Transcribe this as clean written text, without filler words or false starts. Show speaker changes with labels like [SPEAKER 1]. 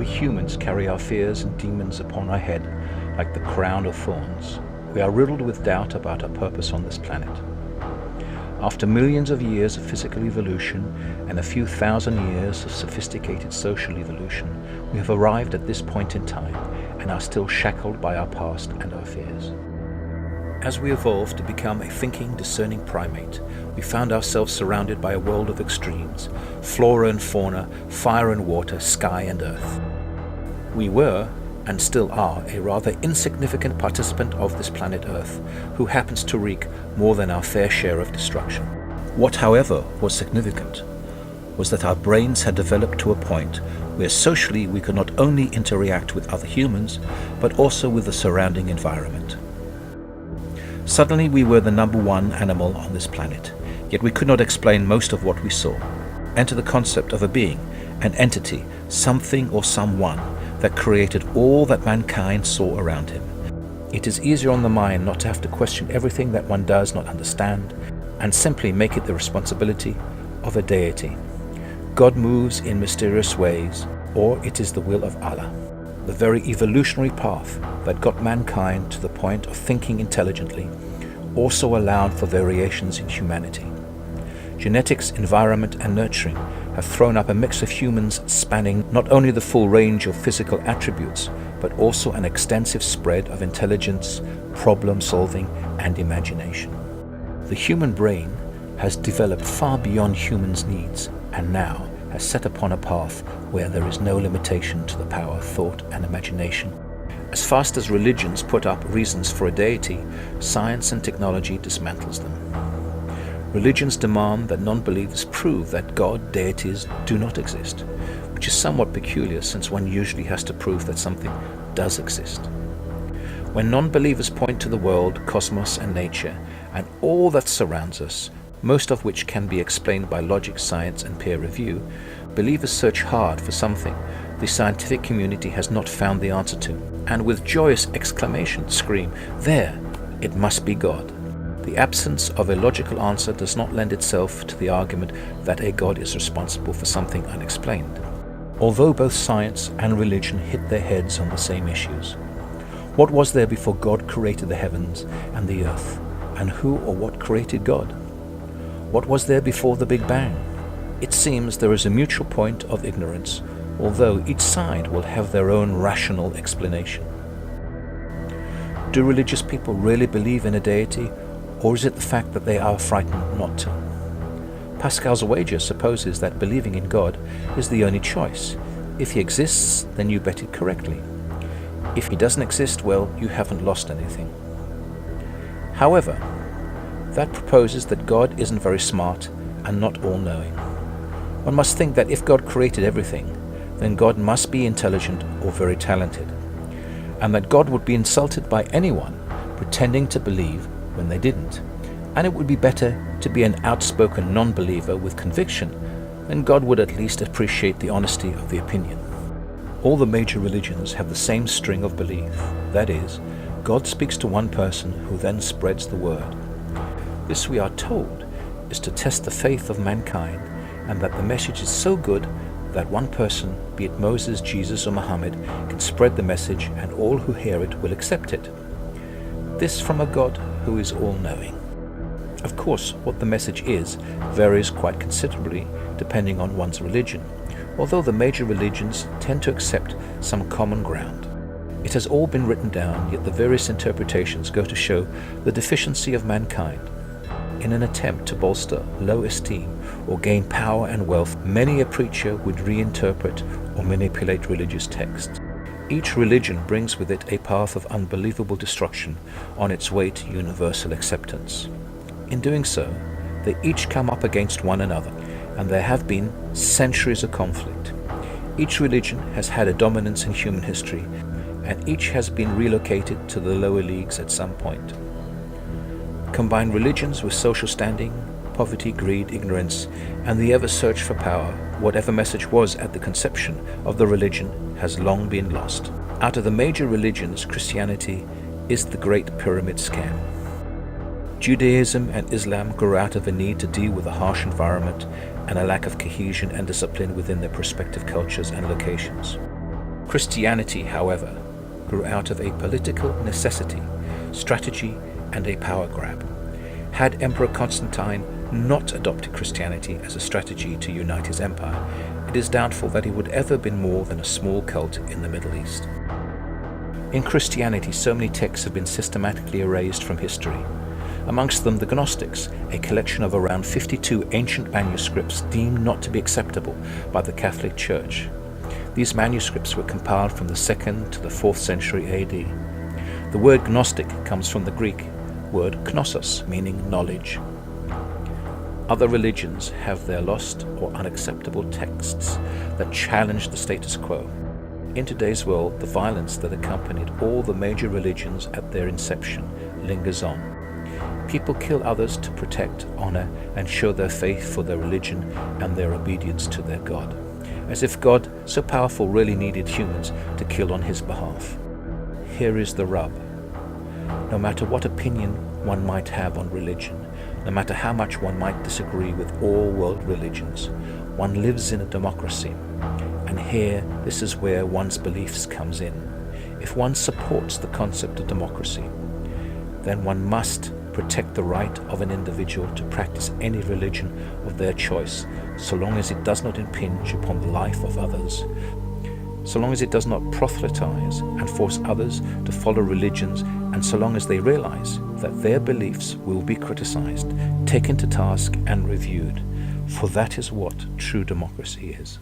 [SPEAKER 1] humans carry our fears and demons upon our head like the crown of thorns. We are riddled with doubt about our purpose on this planet. After millions of years of physical evolution and a few thousand years of sophisticated social evolution, we have arrived at this point in time and are still shackled by our past and our fears. As we evolved to become a thinking, discerning primate, we found ourselves surrounded by a world of extremes: flora and fauna, fire and water, sky and earth. We were, and still are, a rather insignificant participant of this planet Earth, who happens to wreak more than our fair share of destruction. What, however, was significant was that our brains had developed to a point where socially we could not only interact with other humans, but also with the surrounding environment. Suddenly we were the number one animal on this planet, yet we could not explain most of what we saw. Enter the concept of a being, an entity, something or someone that created all that mankind saw around him. It is easier on the mind not to have to question everything that one does not understand, and simply make it the responsibility of a deity. God moves in mysterious ways, or it is the will of Allah. The very evolutionary path that got mankind to the point of thinking intelligently also allowed for variations in humanity. Genetics, environment, and nurturing have thrown up a mix of humans spanning not only the full range of physical attributes, but also an extensive spread of intelligence, problem-solving, and imagination. The human brain has developed far beyond humans' needs, and now has set upon a path where there is no limitation to the power of thought and imagination. As fast as religions put up reasons for a deity, science and technology dismantles them. Religions demand that non-believers prove that God, deities, do not exist, which is somewhat peculiar since one usually has to prove that something does exist. When non-believers point to the world, cosmos, and nature, and all that surrounds us, most of which can be explained by logic, science, and peer review, believers search hard for something the scientific community has not found the answer to, and with joyous exclamation scream, "There! It must be God." The absence of a logical answer does not lend itself to the argument that a God is responsible for something unexplained, although both science and religion hit their heads on the same issues. What was there before God created the heavens and the earth, and who or what created God? What was there before the Big Bang? It seems there is a mutual point of ignorance, although each side will have their own rational explanation. Do religious people really believe in a deity, or is it the fact that they are frightened not to? Pascal's wager supposes that believing in God is the only choice. If he exists, then you bet it correctly. If he doesn't exist, well, you haven't lost anything. However, that proposes that God isn't very smart and not all-knowing. One must think that if God created everything, then God must be intelligent or very talented, and that God would be insulted by anyone pretending to believe when they didn't, and it would be better to be an outspoken non-believer with conviction, then God would at least appreciate the honesty of the opinion. All the major religions have the same string of belief, that is, God speaks to one person who then spreads the word. This, we are told, is to test the faith of mankind, and that the message is so good that one person, be it Moses, Jesus, or Muhammad, can spread the message and all who hear it will accept it. This from a God who is all-knowing. Of course, what the message is varies quite considerably depending on one's religion, although the major religions tend to accept some common ground. It has all been written down, yet the various interpretations go to show the deficiency of mankind. In an attempt to bolster low esteem or gain power and wealth, many a preacher would reinterpret or manipulate religious texts. Each religion brings with it a path of unbelievable destruction on its way to universal acceptance. In doing so, they each come up against one another, and there have been centuries of conflict. Each religion has had a dominance in human history, and each has been relocated to the lower leagues at some point. Combine religions with social standing, poverty, greed, ignorance, and the ever search for power, whatever message was at the conception of the religion has long been lost. Out of the major religions, Christianity is the Great Pyramid Scam. Judaism and Islam grew out of a need to deal with a harsh environment and a lack of cohesion and discipline within their respective cultures and locations. Christianity, however, grew out of a political necessity, strategy, and a power grab. Had Emperor Constantine not adopted Christianity as a strategy to unite his empire, it is doubtful that he would ever have been more than a small cult in the Middle East. In Christianity, so many texts have been systematically erased from history. Amongst them, the Gnostics, a collection of around 52 ancient manuscripts deemed not to be acceptable by the Catholic Church. These manuscripts were compiled from the 2nd to the 4th century AD. The word Gnostic comes from the Greek word gnosos, meaning knowledge. Other religions have their lost or unacceptable texts that challenge the status quo. In today's world, the violence that accompanied all the major religions at their inception lingers on. People kill others to protect, honor, and show their faith for their religion and their obedience to their God, as if God, so powerful, really needed humans to kill on his behalf. Here is the rub. No matter what opinion one might have on religion, no matter how much one might disagree with all world religions, one lives in a democracy. And here, this is where one's beliefs comes in. If one supports the concept of democracy, then one must protect the right of an individual to practice any religion of their choice, so long as it does not impinge upon the life of others, so long as it does not proselytize and force others to follow religions, and so long as they realize that their beliefs will be criticized, taken to task, and reviewed. For that is what true democracy is.